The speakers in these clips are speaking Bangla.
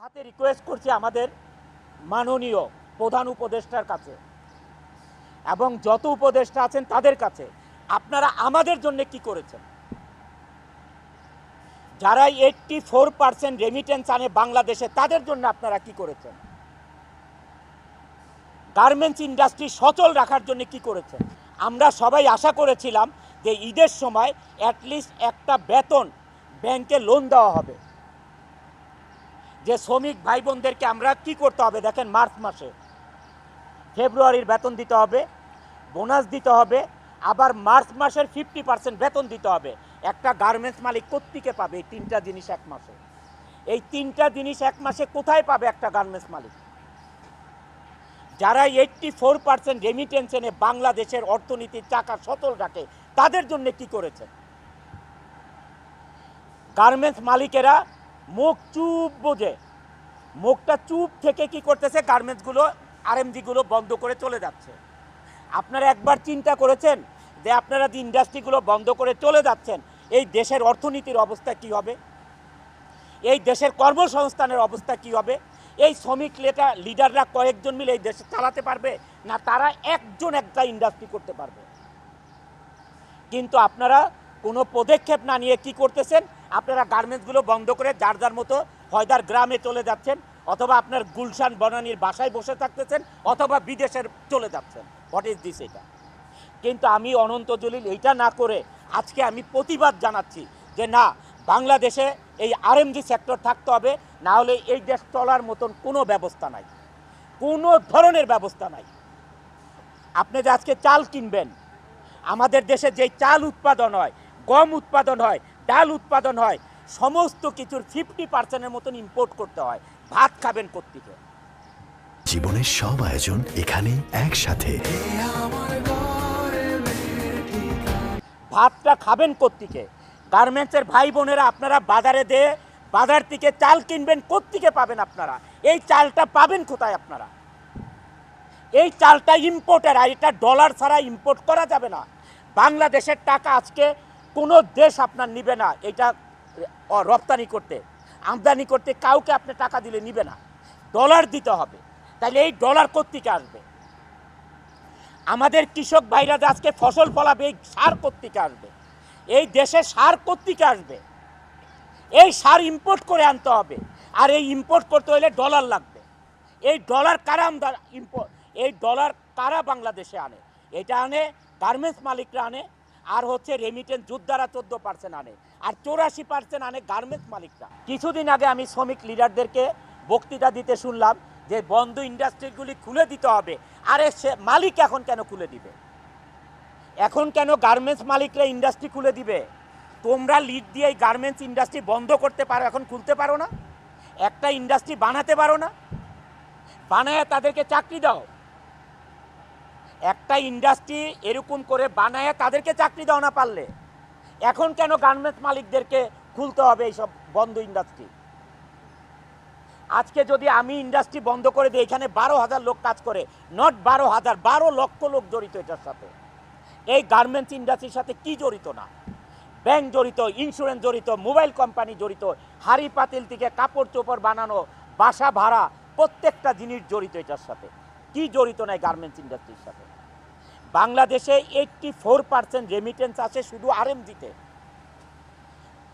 হাতে রিকোয়েস্ট করছি আমাদের মাননীয় প্রধান উপদেষ্টার কাছে এবং যত উপদেষ্টা আছেন তাদের কাছে, আপনারা আমাদের জন্য কি করেছেন? যারা 84% রেমিটেন্স আনে বাংলাদেশে, তাদের জন্য আপনারা কি করেছেন? গার্মেন্টস ইন্ডাস্ট্রি সচল রাখার জন্য কি করেছেন? আমরা সবাই আশা করেছিলাম যে ঈদের সময় অ্যাটলিস্ট একটা বেতন ব্যাংকে লোন দেওয়া হবে। যে শ্রমিক ভাই বোনদেরকে আমরা কি করতে হবে দেখেন, মার্চ মাসে ফেব্রুয়ারির বেতন দিতে হবে, বোনাস দিতে হবে, আবার মার্চ মাসের 50% বেতন দিতে হবে। একটা গার্মেন্টস মালিক কোত্থেকে পাবে এই তিনটা জিনিস এক মাসে? এই তিনটা জিনিস এক মাসে কোথায় পাবে একটা গার্মেন্টস মালিক? যারা 84% রেমিটেন্স এনে বাংলাদেশের অর্থনীতির চাকা সচল রাখে, তাদের জন্য কি করেছে? গার্মেন্টস মালিকেরা মুখ চুপ বোঝে, মুখটা চুপ থেকে কি করতেছে, গার্মেন্টসগুলো আরএমজিগুলো বন্ধ করে চলে যাচ্ছে। আপনারা একবার চিন্তা করেছেন যে আপনারা যে ইন্ডাস্ট্রিগুলো বন্ধ করে চলে যাচ্ছেন, এই দেশের অর্থনীতির অবস্থা কি হবে? এই দেশের কর্মসংস্থানের অবস্থা কি হবে? এই শ্রমিক লিডাররা কয়েকজন মিলে এই দেশে চালাতে পারবে না? তারা একজন একটা ইন্ডাস্ট্রি করতে পারবে? কিন্তু আপনারা কোনো পদক্ষেপ না নিয়ে কি করতেছেন? আপনারা গার্মেন্টসগুলো বন্ধ করে যার যার মতো হয়দার গ্রামে চলে যাচ্ছেন, অথবা আপনার গুলশান বনানীর বাসায় বসে থাকতেছেন, অথবা বিদেশের চলে যাচ্ছেন। What is this? এটা কিন্তু আমি অনন্ত জলিল এইটা না করে আজকে আমি প্রতিবাদ জানাচ্ছি যে না, বাংলাদেশে এই আরএমজি সেক্টর থাকতে হবে, না হলে এই দেশ চলার মতন কোনো ব্যবস্থা নাই, কোনো ধরনের ব্যবস্থা নাই। আপনি যে আজকে চাল কিনবেন, আমাদের দেশে যে চাল উৎপাদন হয়, গম উৎপাদন হয়, ডাল উৎপাদন হয়, সমস্ত কিছুর 50%-এর মতন ইম্পোর্ট করতে হয়। ভাত খাবেন কোত্থেকে? জীবনের সব আয়োজন এখানে একসাথে। ভাতটা খাবেন কোত্থেকে? গার্মেন্টসের ভাই বোনেরা, আপনারা বাজারে দিয়ে বাজার থেকে চাল কিনবেন, কোত্থেকে পাবেন আপনারা? এই চালটা পাবেন কোথায় আপনারা? এই চালটা ইম্পোর্টের, আর এটা ডলার ছাড়া ইম্পোর্ট করা যাবে না। বাংলাদেশের টাকা আজকে কোনো দেশ আপনার নিবে না এটা রপ্তানি করতে, আমদানি করতে। কাউকে আপনি টাকা দিলে নিবে না, ডলার দিতে হবে। তাহলে এই ডলার কোত্থেকে আসবে? আমাদের কৃষক ভাইরা যে আজকে ফসল ফলাবে, এই সার কোত্থেকে আসবে? এই দেশে সার কোত্থেকে আসবে? এই সার ইম্পোর্ট করে আনতে হবে, আর এই ইম্পোর্ট করতে হলে ডলার লাগবে। এই ডলার কারা এই ডলার কারা বাংলাদেশে আনে? এটা আনে গার্মেন্টস মালিকরা আনে, আর হচ্ছে রেমিটেন্স যোদ্ধারা 14% আনে, আর 84% আনে গার্মেন্টস মালিকরা। কিছুদিন আগে আমি শ্রমিক লিডারদেরকে বক্তৃতা দিতে শুনলাম যে বন্ধ ইন্ডাস্ট্রিগুলি খুলে দিতে হবে। আরে সে মালিক এখন কেন খুলে দিবে? এখন কেন গার্মেন্টস মালিকরা ইন্ডাস্ট্রি খুলে দিবে? তোমরা লিড দিয়ে এই গার্মেন্টস ইন্ডাস্ট্রি বন্ধ করতে পারো, এখন খুলতে পারো না? একটা ইন্ডাস্ট্রি বানাতে পারো না? বানায় তাদেরকে চাকরি দাও। একটা ইন্ডাস্ট্রি এরকম করে বানায় তাদেরকে চাকরি দাও না পারলে। এখন কেন গার্মেন্টস মালিকদেরকে খুলতে হবে এইসব বন্ধ ইন্ডাস্ট্রি? আজকে যদি আমি ইন্ডাস্ট্রি বন্ধ করে দিই, এখানে 12,000 লোক কাজ করে, নট 12,000, 12 লক্ষ লোক জড়িত এটার সাথে। এই গার্মেন্টস ইন্ডাস্ট্রির সাথে কি জড়িত না? ব্যাংক জড়িত, ইন্স্যুরেন্স জড়িত, মোবাইল কোম্পানি জড়িত, হাড়ি পাতিল থেকে কাপড় চোপড় বানানো, বাসা ভাড়া, প্রত্যেকটা জিনিস জড়িত এটার সাথে। কি জড়িত নাই গার্মেন্টস ইন্ডাস্ট্রির সাথে? বাংলাদেশে 84% রেমিটেন্স আছে শুধু আরএমজিতে।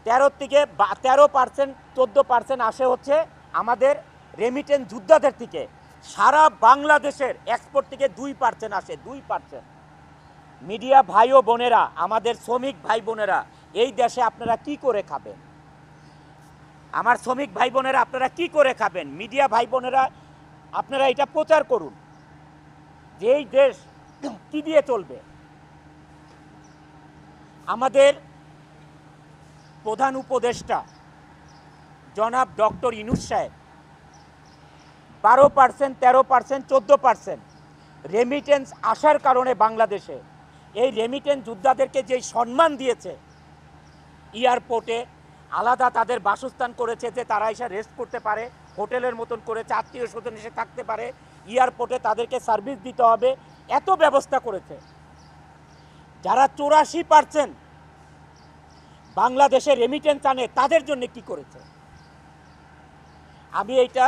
13% 14% আসে হচ্ছে আমাদের রেমিটেন্স যোদ্ধাদের থেকে। সারা বাংলাদেশের এক্সপোর্ট থেকে 2% আসে, 2%। মিডিয়া ভাই ও বোনেরা, আমাদের শ্রমিক ভাই বোনেরা, এই দেশে আপনারা কি করে খাবেন? আমার শ্রমিক ভাই বোনেরা, আপনারা কি করে খাবেন? মিডিয়া ভাই বোনেরা, আপনারা এটা প্রচার করুন যে এই দেশ কি দিয়ে চলবে। আমাদের প্রধান উপদেষ্টা জনাব ডক্টর ইউনূস সাহেব 12%, 13%, 14% রেমিটেন্স আসার কারণে বাংলাদেশে এই রেমিটেন্স যোদ্ধাদেরকে যেই সম্মান দিয়েছে, এয়ারপোর্টে আলাদা তাদের বাসস্থান করেছে যে তারা এসে রেস্ট করতে পারে, হোটেলের মতন করেছে, আত্মীয় স্বজন এসে থাকতে পারে, এয়ারপোর্টে তাদেরকে সার্ভিস দিতে হবে, এত ব্যবস্থা করেছে। যারা 84% বাংলাদেশে রেমিটেন্স আনে, তাদের জন্য কি করেছে? আমি এইটা